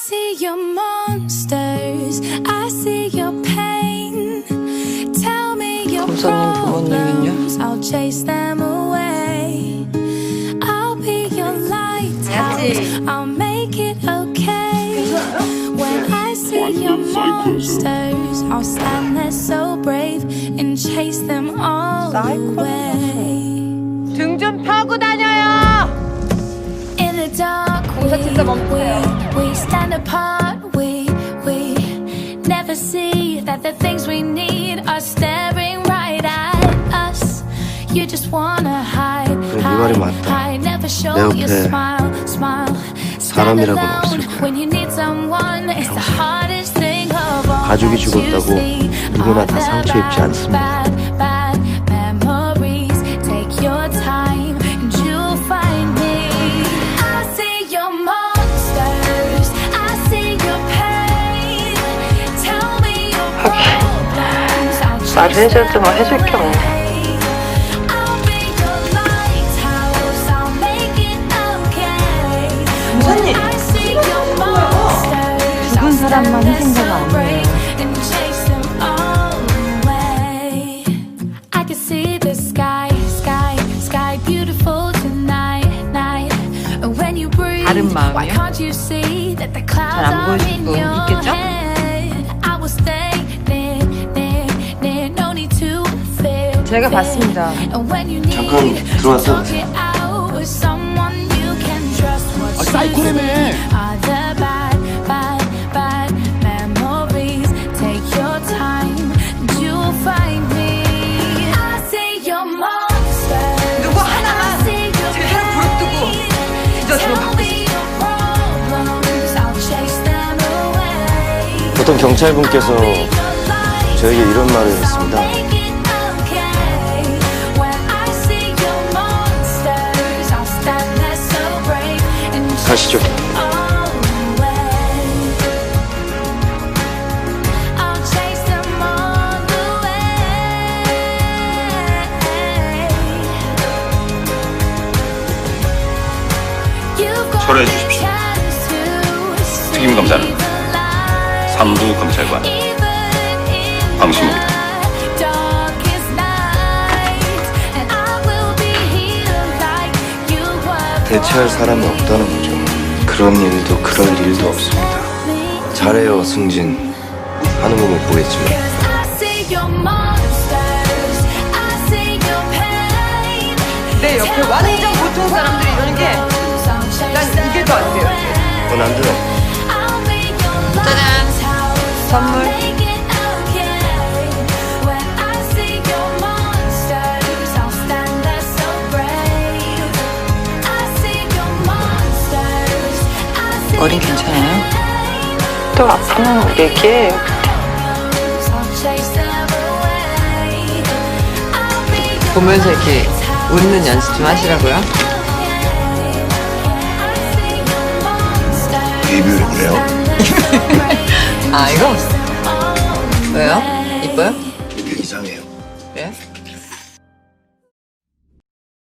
see your monsters, I see your pain. Tell me your problems, I'll chase them away. I'll be your lighthouse, I'll make it okay. When I see your monsters, I'll stand there so brave and chase them all away. 등 좀 펴고 다녀요. In the dark, we stand apart. We never see that the things we need are staring right at us. You just wanna hide, hide, never show your smile. Stand alone when you need someone. It's the hardest thing of all. 가족이 죽었다고 누구나 다 상처 입지 않습니다. Memories, take your time and you'll find me. I see your monsters, I see your pain. Tell me your problems, I'll chase them away. I'll be your lighthouse, I'll make it okay. When I see your monsters, I'll stand there so brave and chase them all away. I can see the sky beautiful tonight. And when you breathe, why can't you see that the clouds are in your head? I will stay near, no need to fear. 제가 봤습니다. And when you need to talk it out with someone you can trust. What's 사이코래매. are the bad memories. Take your time and you'll find me. I see your monsters. 누구 하나만 제대로 부릅뜨고 Tell me your problems, I'll chase them away. 어떤 경찰분께서 저에게 이런 말을 했습니다. Make it okay. When I see your monsters, I'll stand there so brave and 가시죠. all away. I'll chase them all away. You've got 철회해 the 주십시오. chance to 특임 검사는 see the light. 삼부 검찰관 방심욱이다. 대체할 사람이 없다는 거죠. 그런 일도 그럴 일도 없습니다. 잘해요, 승진. 하는 거 못 보겠지만. 내 옆에 완전 보통 사람들이 이러는 게 난 이게 더 안 돼요. 안 들어. 짜잔. 선물. 머린 괜찮아요? 또 아프면 얘기해요. 보면서 이렇게 웃는 연습 좀 하시라고요. 데뷔를 그래요? 아 이거? 왜요? 이뻐요?